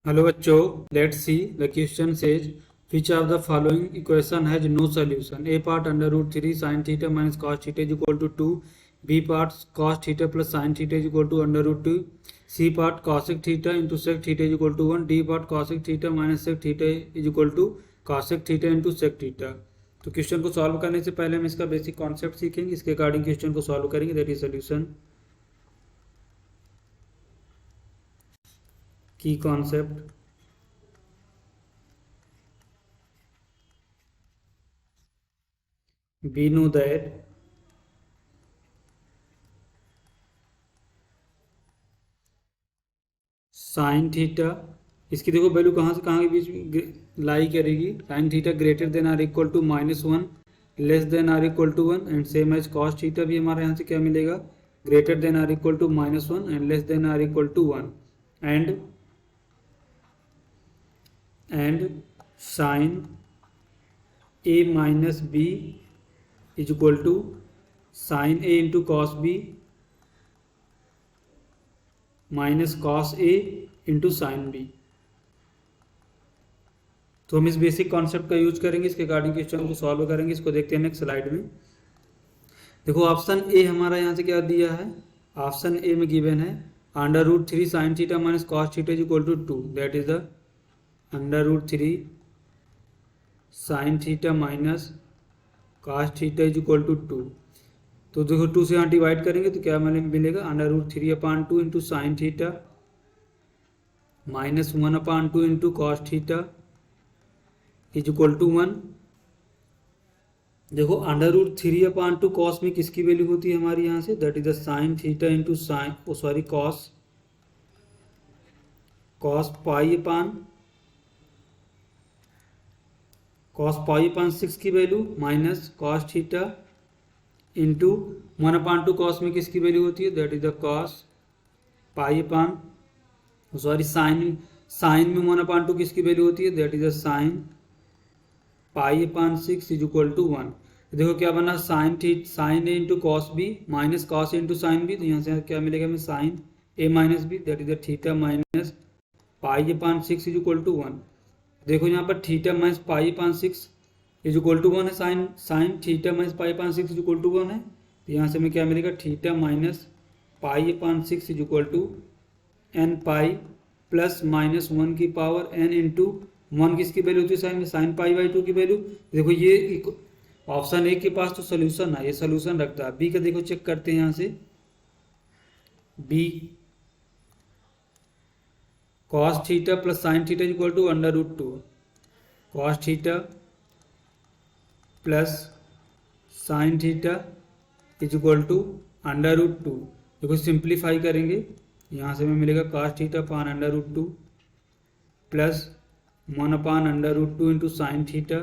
Hello बच्चों, let's see the question says which of the following equation has no solution. A part under root 3 sin theta minus cos theta is equal to 2. B part cos theta plus sin theta is equal to under root 2. C part cosec theta into sec theta is equal to 1. D part cosec theta minus sec theta is equal to cosec theta into sec theta. तो question को solve करने से पहले हम इसका basic concept सीखेंगे, इसके according question को सॉल्व करेंगे. That is solution. Key concept we know that sine theta, इसकी देखो वैल्यू कहाँ से कहाँ के बीच में लाई करेगी. Sine theta greater than or equal to -1 less than or equal to 1 and same as cos theta भी हमारे यहाँ से क्या मिलेगा, greater than or equal to -1 and less than or equal to 1 and sine a minus B is equal to sine A into cos B minus cos A into sine B. तो हम इस basic concept का use करेंगे, इसके according question को solve करेंगे. इसको देखते हैं नेक्स्ट स्लाइड में. देखो ऑप्शन ए हमारा यहाँ से क्या दिया है, ऑप्शन ए में गिवन है under root 3 sine theta minus cos theta is equal to 2. That is the under root 3 sine theta minus cos theta is equal to 2. तो देखो 2 से यहाँ डिवाइड करेंगे तो क्या मिलेगा, under root 3/2 into sine theta minus 1/2 into cos theta is equal to 1. देखो under root 3/2 cos में किसकी वैल्यू होती है हमारी यहाँ से, that is the sine theta into sine cos pi 6 की value minus cos theta into 1/2 cos में किसकी वैल्यू होती है, that is the cos pi sine में 1/2 किसकी वैल्यू होती है, that is the sine pi 6 is equal to 1. देखो क्या बना, sine A into cos B minus cos A into sine B. तो यहाँ से क्या मिलेगा हमें, sign A minus b that is the theta minus pi 6 is equal to 1. देखो यहाँ पर theta minus pi 6 is equal to 1 है, sine theta minus pi 6 is equal to 1 है. तो यहाँ से हमें क्या मिलेगा, theta minus pi 6 is equal to n pi plus minus 1 की पावर एन इंटू 1 किसकी वैल्यू होती है, साइन पाई/2 की वैल्यू. देखो ये ऑप्शन ए के पास तो सोल्यूशन है, ये सोल्यूशन रखता है. बी का देखो चेक करते हैं यहाँ से. B cos theta plus sine theta is equal to under root 2 cos theta plus sine theta is equal to under root 2. देखो सिंप्लीफाई करेंगे, यहाँ से हमें मिलेगा cos theta upon under root 2 plus 1/√2 into sine theta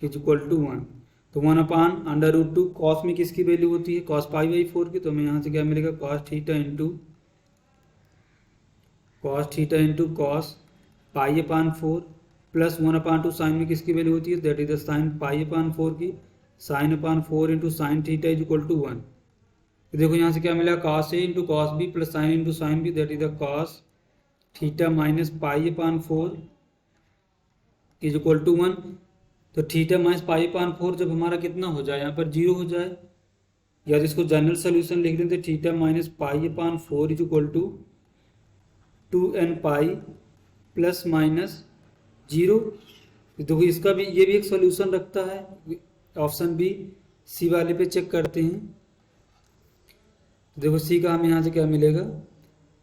is equal to 1. तो 1/√2 cos में किसकी value होती है, कॉस पाई/4 की. तो हमें यहाँ से क्या मिलेगा, कॉस थीटा इंटू कॉस पाई/4 प्लस 1/2 साइन में किसकी वैल्यू होती है, दैट इज द साइन पाई/4 की साइन/4 into sine theta is equal to 1. तो देखो यहाँ से क्या मिला, cos A into cos B plus sine into sine B that is the cos theta minus पाई/4 इज इक्वल टू 1. तो थीटा माइनस पाई/4 जब हमारा कितना हो जाए, यहाँ पर 0 हो जाए, या इसको जनरल सोल्यूशन लिख देते, थीटा माइनस पाई/4 is equal to 2n pi plus minus 0. देखो इसका भी, ये भी एक सोल्यूशन रखता है. ऑप्शन बी सी वाले पे चेक करते हैं. देखो सी का हमें यहाँ से क्या मिलेगा,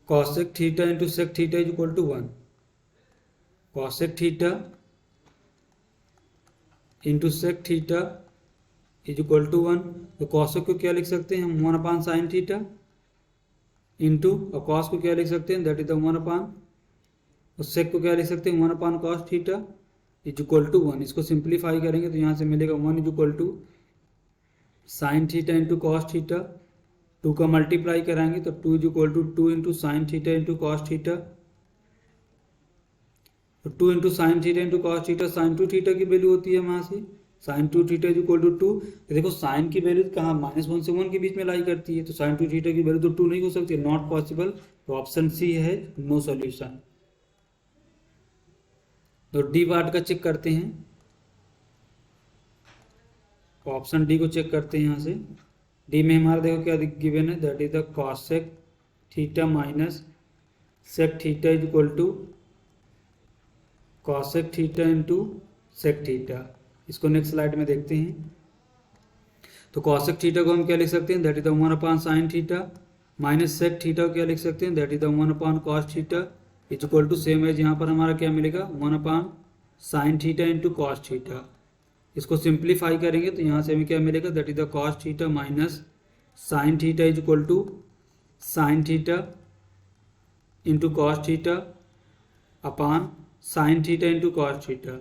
cosec theta into sec theta is equal to 1. Cosec theta into sec theta is equal to 1. तो कॉसेक को क्या लिख सकते हैं हम, 1/sin थीटा इंटू, और कॉस को क्या लिख सकते हैं, दैट इज द 1/, और सेक को क्या लिख सकते हैं, 1/cos theta is equal to 1. इसको सिंप्लीफाई करेंगे तो यहाँ से मिलेगा 1 is equal to sine theta into cos theta. 2 का मल्टीप्लाई कराएंगे तो 2 is equal to 2 into sine theta into cos theta. तो 2 into sine theta into cos theta, sine 2 theta की वैल्यू होती है वहाँ से sine 2 theta is equal to 2. देखो साइन की वैल्यू कहाँ, -1 से 1 के बीच में लाई करती है. तो साइन 2 थीटा की वैल्यू तो 2 नहीं हो सकती, नॉट पॉसिबल. तो ऑप्शन सी है नो सोल्यूशन. तो डी पार्ट का चेक करते हैं, ऑप्शन डी को चेक करते हैं। यहाँ से डी में हमारा देखो क्या गिवन है, that is the cosec theta minus sec theta is equal to cosec theta into sec theta. इसको नेक्स्ट स्लाइड में देखते हैं। तो कॉसेक थीटा को हम क्या लिख सकते हैं, that is the 1 sine theta, minus sec theta को क्या लिख सकते हैं, that is the 1 cos theta is equal to same as यहाँ पर हमारा क्या मिलेगा 1 sine theta into cos theta. इसको सिंप्लीफाई करेंगे तो यहाँ से हमें क्या मिलेगा, that is the cos theta minus sine theta is equal to sine theta into cos theta upon sine theta into cos theta.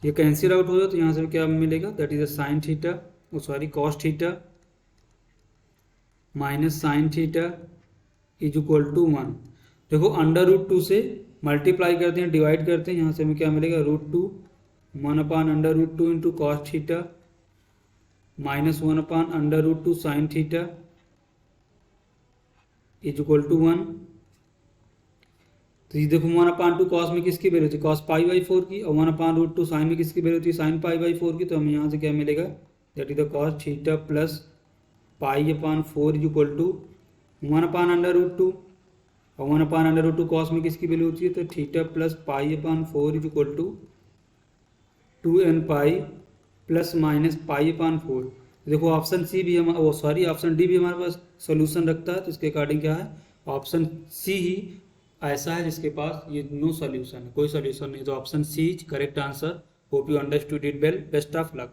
ये कैंसिल आउट हो जाए तो यहाँ से क्या मिलेगा, that is the sine theta cos theta minus sine theta is equal to 1। देखो √2 से मल्टीप्लाई करते हैं, डिवाइड करते हैं, यहाँ से हमें क्या मिलेगा √2 1/√2 into cos theta minus 1/√2 sine theta is equal to 1। तो ये देखो 1/2 कॉस में किसकी वैल्यू थी, कॉस π/4 की, और 1/√2 साइन में किसकी वैल्यू थी, साइन π/4 की। तो हमें यहाँ से क्या मिलेगा, that is the cos theta plus π/4 is equal to 1/√2, और 1/√2 कॉस में किसकी वैल्यू होती है, तो theta plus π/4 is equal to 2n pi plus minus π/4। देखो ऑप्शन सी भी ऑप्शन डी भी हमारे पास सोल्यूशन रखता है, तो इसके अकॉर्डिंग क्या है, ऑप्शन सी ही ऐसा है जिसके पास ये नो सोल्यूशन है, कोई सोल्यूशन नहीं। तो option C is correct answer. Hope you understood it well. Best of luck.